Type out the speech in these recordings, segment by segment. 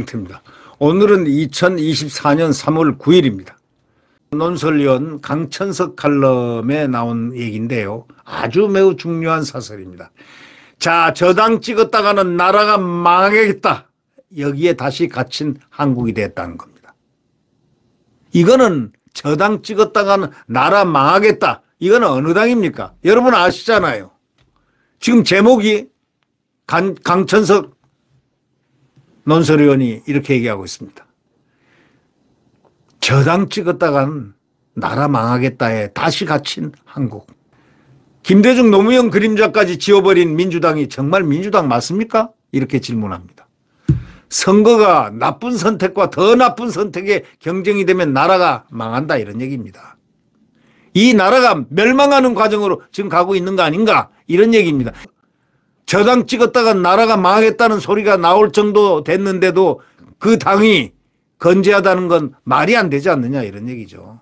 상태입니다. 오늘은 2024년 3월 9일입니다. 논설위원 강천석 칼럼에 나온 얘기인데요. 아주 매우 중요한 사설입니다. 자, 저당 찍었다가는 나라가 망하겠다. 여기에 다시 갇힌 한국이 됐다는 겁니다. 이거는 저당 찍었다가는 나라 망하겠다. 이거는 어느 당입니까? 여러분 아시잖아요. 지금 제목이 강천석 논설위원이 이렇게 얘기하고 있습니다. 저당 찍었다가는 나라 망하겠다에 다시 갇힌 한국. 김대중 노무현 그림자까지 지워버린 민주당이 정말 민주당 맞습니까? 이렇게 질문합니다. 선거가 나쁜 선택과 더 나쁜 선택의 경쟁이 되면 나라가 망한다 이런 얘기입니다. 이 나라가 멸망하는 과정으로 지금 가고 있는 거 아닌가 이런 얘기입니다. 저당 찍었다가 나라가 망하겠다는 소리가 나올 정도 됐는데도 그 당이 건재하다는 건 말이 안 되지 않느냐 이런 얘기죠.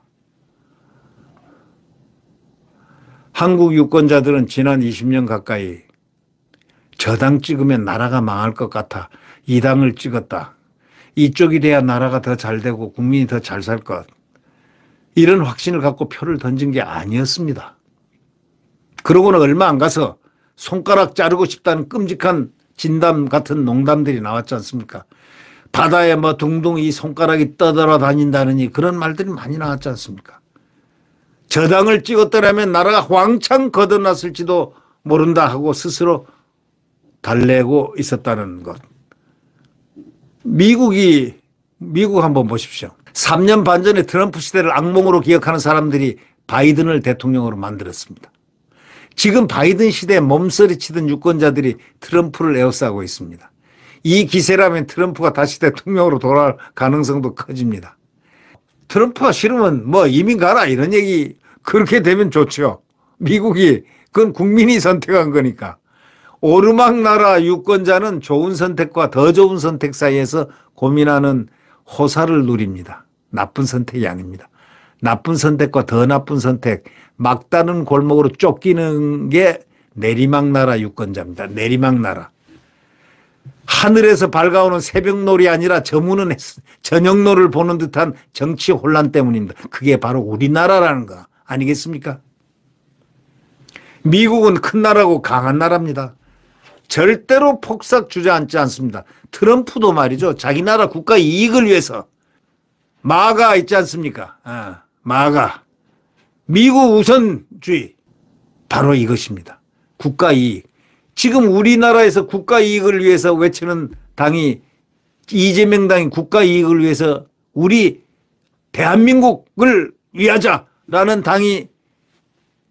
한국 유권자들은 지난 20년 가까이 저당 찍으면 나라가 망할 것 같아 이 당을 찍었다. 이쪽이 돼야 나라가 더 잘 되고 국민이 더 잘 살 것. 이런 확신을 갖고 표를 던진 게 아니었습니다. 그러고는 얼마 안 가서 손가락 자르고 싶다는 끔찍한 진담 같은 농담들이 나왔지 않습니까? 바다에 뭐 둥둥 이 손가락이 떠돌아 다닌다느니 그런 말들이 많이 나왔지 않습니까? 저당을 찍었더라면 나라가 왕창 걷어놨을지도 모른다 하고 스스로 달래고 있었다는 것. 미국 한번 보십시오. 3년 반 전에 트럼프 시대를 악몽으로 기억하는 사람들이 바이든을 대통령으로 만들었습니다. 지금 바이든 시대에 몸서리치던 유권자들이 트럼프를 에워싸고 있습니다. 이 기세라면 트럼프가 다시 대통령으로 돌아올 가능성도 커집니다. 트럼프가 싫으면 뭐 이민 가라 이런 얘기 그렇게 되면 좋죠. 미국이 그건 국민이 선택한 거니까. 오르막나라 유권자는 좋은 선택과 더 좋은 선택 사이에서 고민하는 호사를 누립니다. 나쁜 선택이 아닙니다. 나쁜 선택과 더 나쁜 선택, 막다른 골목으로 쫓기는 게 내리막나라 유권자입니다. 내리막나라. 하늘에서 밝아오는 새벽놀이 아니라 저무는 저녁노를 보는 듯한 정치 혼란 때문입니다. 그게 바로 우리나라라는 거 아니겠습니까? 미국은 큰 나라고 강한 나라입니다. 절대로 폭삭 주저앉지 않습니다. 트럼프도 말이죠. 자기 나라 국가 이익을 위해서 마가 있지 않습니까? 마가. 미국 우선주의. 바로 이것입니다. 국가 이익. 지금 우리나라에서 국가 이익을 위해서 외치는 당이 이재명 당이 국가 이익을 위해서 우리 대한민국을 위하자라는 당이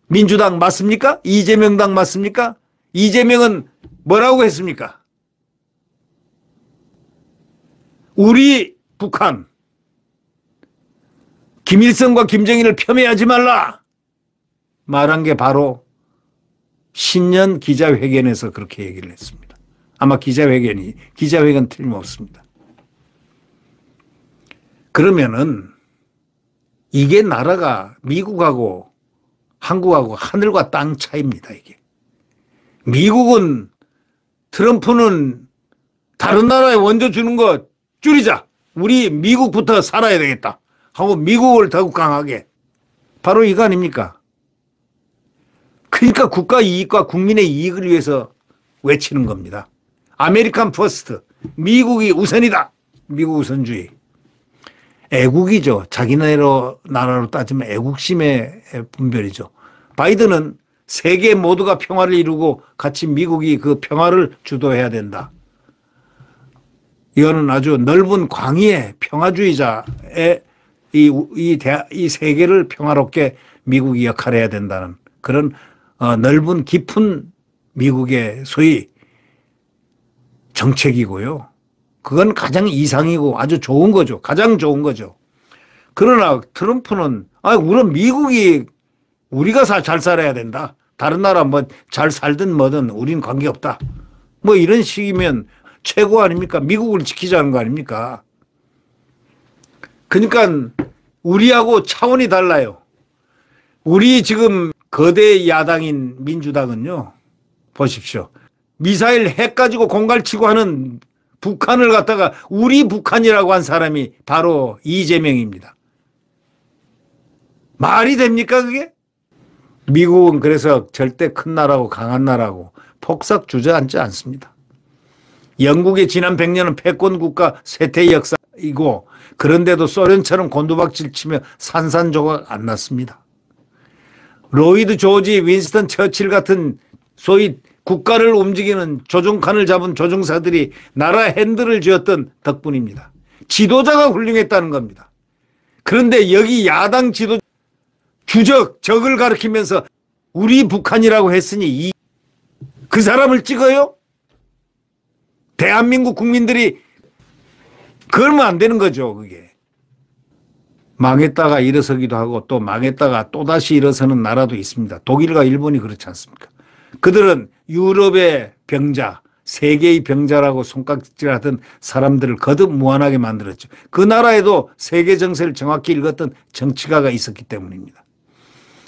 민주당 맞습니까? 이재명 당 맞습니까? 이재명은 뭐라고 했습니까? 우리 북한 김일성과 김정일을 폄훼하지 말라 말한 게 바로 신년 기자회견에서 그렇게 얘기를 했습니다. 아마 기자회견 틀림없습니다. 그러면은 이게 나라가 미국하고 한국하고 하늘과 땅 차이입니다. 이게. 미국은 트럼프는 다른 나라에 원조 주는 거 줄이자. 우리 미국부터 살아야 되겠다 하고 미국을 더욱 강하게. 바로 이거 아닙니까? 그러니까 국가 이익과 국민의 이익을 위해서 외치는 겁니다. 아메리칸 퍼스트. 미국이 우선이다. 미국 우선주의. 애국이죠. 자기 나라로 따지면 애국심의 분별이죠. 바이든은 세계 모두가 평화를 이루고 같이 미국이 그 평화를 주도해야 된다. 이거는 아주 넓은 광의의 평화주의자의 이 세계를 평화롭게 미국이 역할해야 된다는 그런 넓은 깊은 미국의 소위 정책이고요. 그건 가장 이상이고 아주 좋은 거죠. 가장 좋은 거죠. 그러나 트럼프는 우리 미국이 우리가 잘 살아야 된다. 다른 나라 뭐 잘 살든 뭐든 우리는 관계없다. 뭐 이런 식이면 최고 아닙니까? 미국을 지키자는 거 아닙니까? 그러니까 우리하고 차원이 달라요. 우리 지금 거대 야당인 민주당은요. 보십시오. 미사일 핵 가지고 공갈치고 하는 북한을 갖다가 우리 북한이라고 한 사람이 바로 이재명입니다. 말이 됩니까 그게? 미국은 그래서 절대 큰 나라고 강한 나라고 폭삭 주저앉지 않습니다. 영국의 지난 100년은 패권 국가 쇠퇴의 역사이고 그런데도 소련처럼 곤두박질 치며 산산조각 안 났습니다. 로이드 조지, 윈스턴 처칠 같은 소위 국가를 움직이는 조종칸을 잡은 조종사들이 나라 핸들을 쥐었던 덕분입니다. 지도자가 훌륭했다는 겁니다. 그런데 여기 야당 지도자 적을 가리키면서 우리 북한이라고 했으니 그 사람을 찍어요? 대한민국 국민들이 그러면 안 되는 거죠. 그게 망했다가 일어서기도 하고 또 망했다가 또다시 일어서는 나라도 있습니다. 독일과 일본이 그렇지 않습니까? 그들은 유럽의 병자, 세계의 병자라고 손깍질하던 사람들을 거듭 무한하게 만들었죠. 그 나라에도 세계 정세를 정확히 읽었던 정치가가 있었기 때문입니다.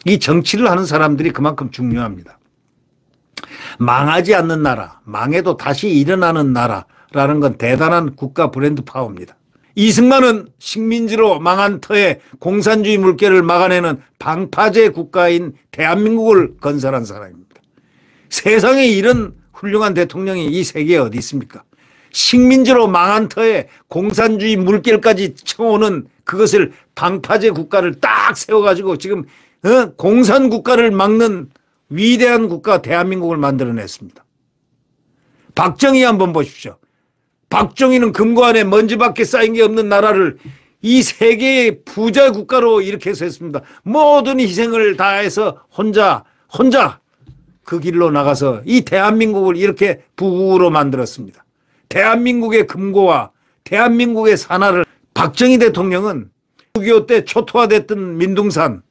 이 정치를 하는 사람들이 그만큼 중요합니다. 망하지 않는 나라, 망해도 다시 일어나는 나라라는 건 대단한 국가 브랜드 파워입니다. 이승만은 식민지로 망한 터에 공산주의 물결을 막아내는 방파제 국가인 대한민국을 건설한 사람입니다. 세상에 이런 훌륭한 대통령이 이 세계에 어디 있습니까? 식민지로 망한 터에 공산주의 물결까지 쳐오는 그것을 방파제 국가를 딱 세워가지고 지금 공산 국가를 막는 위대한 국가 대한민국을 만들어냈습니다. 박정희 한번 보십시오. 박정희는 금고 안에 먼지밖에 쌓인 게 없는 나라를 이 세계의 부자 국가로 이렇게 해서 했습니다. 모든 희생을 다해서 혼자 그 길로 나가서 이 대한민국을 이렇게 부국으로 만들었습니다. 대한민국의 금고와 대한민국의 산하를 박정희 대통령은 6.25 때 초토화됐던 민둥산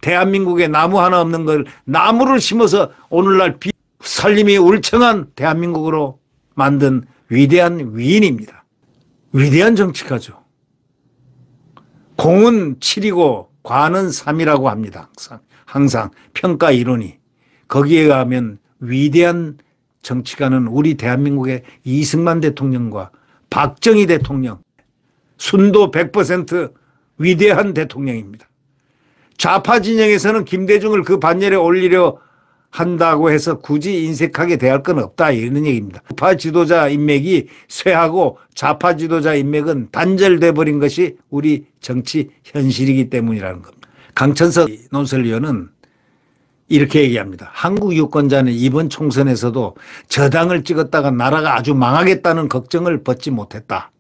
대한민국에 나무 하나 없는 걸 나무를 심어서 오늘날 살림이 울창한 대한민국으로 만든 위대한 위인입니다. 위대한 정치가죠. 공은 7이고 관은 3이라고 합니다. 항상 평가 이론이. 거기에 가면 위대한 정치가는 우리 대한민국의 이승만 대통령과 박정희 대통령, 순도 100% 위대한 대통령입니다. 좌파 진영에서는 김대중을 그 반열에 올리려 한다고 해서 굳이 인색하게 대할 건 없다 이런 얘기입니다. 우파 지도자 인맥이 쇠하고 좌파 지도자 인맥은 단절돼 버린 것이 우리 정치 현실이기 때문이라는 겁니다. 강천석 논설위원은 이렇게 얘기합니다. 한국 유권자는 이번 총선에서도 저당을 찍었다가 나라가 아주 망하겠다는 걱정을 벗지 못했다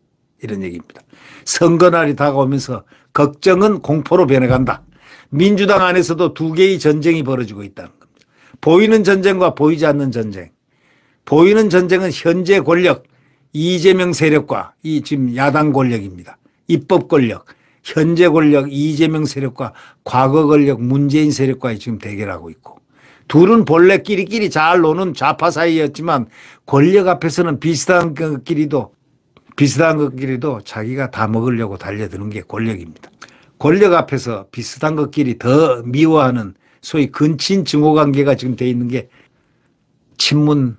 이런 얘기입니다. 선거날이 다가오면서 걱정은 공포로 변해간다. 민주당 안에서도 두 개의 전쟁이 벌어지고 있다는 겁니다. 보이는 전쟁과 보이지 않는 전쟁. 보이는 전쟁은 현재 권력, 이재명 세력과 이 지금 야당 권력입니다. 입법 권력, 현재 권력, 이재명 세력과 과거 권력, 문재인 세력과의 지금 대결하고 있고 둘은 본래 끼리끼리 잘 노는 좌파 사이였지만 권력 앞에서는 비슷한 것끼리도 자기가 다 먹으려고 달려드는 게 권력입니다. 권력 앞에서 비슷한 것끼리 더 미워하는 소위 근친 증오 관계가 지금 돼 있는 게 친문,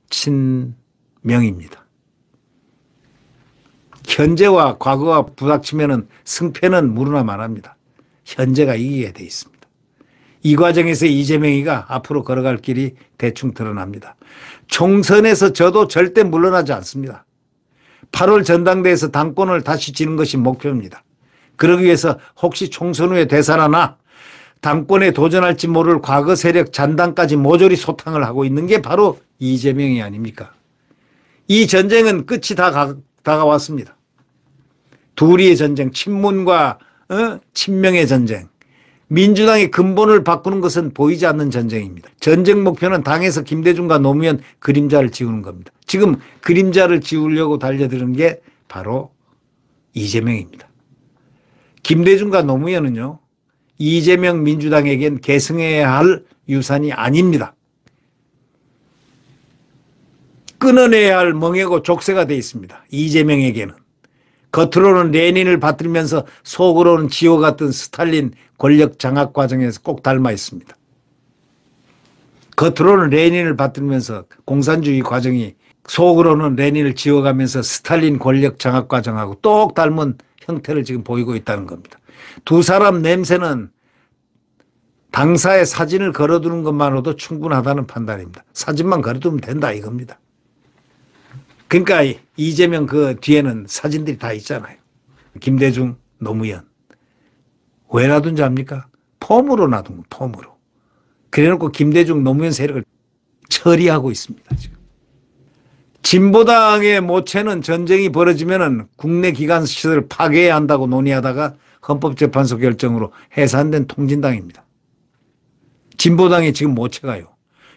친명입니다. 현재와 과거가 부닥치면 승패는 무르나 말합니다. 현재가 이기게 돼 있습니다. 이 과정에서 이재명이가 앞으로 걸어갈 길이 대충 드러납니다. 총선에서 저도 절대 물러나지 않습니다. 8월 전당대회에서 당권을 다시 쥐는 것이 목표입니다. 그러기 위해서 혹시 총선 후에 되살아나 당권에 도전할지 모를 과거 세력 잔당까지 모조리 소탕을 하고 있는 게 바로 이재명이 아닙니까? 이 전쟁은 끝이 다가왔습니다. 둘이의 전쟁, 친문과 친명의 전쟁. 민주당의 근본을 바꾸는 것은 보이지 않는 전쟁입니다. 전쟁 목표는 당에서 김대중과 노무현 그림자를 지우는 겁니다. 지금 그림자를 지우려고 달려드는 게 바로 이재명입니다. 김대중과 노무현은요, 이재명 민주당에겐 계승해야 할 유산이 아닙니다. 끊어내야 할 멍해고 족쇄가 되어 있습니다. 이재명에게는. 겉으로는 레닌을 받들면서 속으로는 지옥 같은 스탈린 권력 장악 과정에서 꼭 닮아 있습니다. 겉으로는 레닌을 받들면서 공산주의 과정이 속으로는 레닌을 지워가면서 스탈린 권력 장악 과정하고 똑 닮은 형태를 지금 보이고 있다는 겁니다. 두 사람 냄새는 당사의 사진을 걸어두는 것만으로도 충분하다는 판단입니다. 사진만 걸어두면 된다 이겁니다. 그러니까 이재명 그 뒤에는 사진들이 다 있잖아요. 김대중, 노무현. 왜 놔둔지 압니까? 폼으로 놔둔 거, 폼으로. 그래놓고 김대중, 노무현 세력을 처리하고 있습니다. 지금. 진보당의 모체는 전쟁이 벌어지면 국내 기관 시설을 파괴해야 한다고 논의하다가 헌법재판소 결정으로 해산된 통진당입니다. 진보당이 지금 모체가요.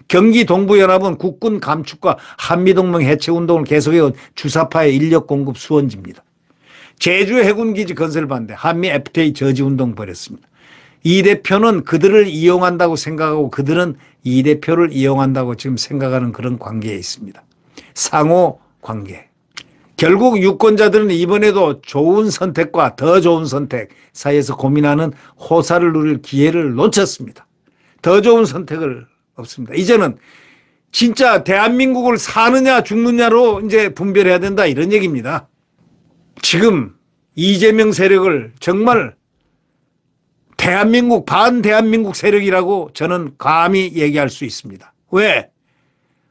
경기 동부연합은 국군 감축과 한미동맹 해체 운동을 계속해온 주사파의 인력 공급 수원지입니다. 제주 해군기지 건설 반대, 한미 FTA 저지 운동 벌였습니다. 이 대표는 그들을 이용한다고 생각하고 그들은 이 대표를 이용한다고 지금 생각하는 그런 관계에 있습니다. 상호 관계. 결국 유권자들은 이번에도 좋은 선택과 더 좋은 선택 사이에서 고민하는 호사를 누릴 기회를 놓쳤습니다. 더 좋은 선택을 없습니다. 이제는 진짜 대한민국을 사느냐 죽느냐로 이제 분별해야 된다 이런 얘기입니다. 지금 이재명 세력을 정말 대한민국 반대한민국 세력이라고 저는 감히 얘기할 수 있습니다. 왜?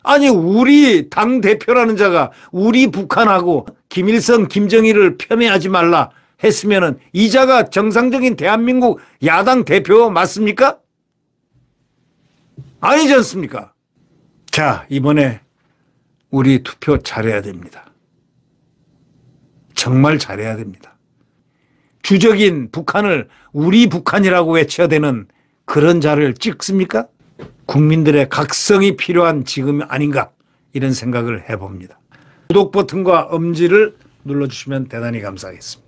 아니 우리 당대표라는 자가 우리 북한하고 김일성 김정일을 폄훼하지 말라 했으면은 이 자가 정상적인 대한민국 야당 대표 맞습니까? 아니지 않습니까? 자, 이번에 우리 투표 잘해야 됩니다. 정말 잘해야 됩니다. 주적인 북한을 우리 북한이라고 외쳐야 되는 그런 자를 찍습니까? 국민들의 각성이 필요한 지금 아닌가 이런 생각을 해봅니다. 구독 버튼과 엄지를 눌러주시면 대단히 감사하겠습니다.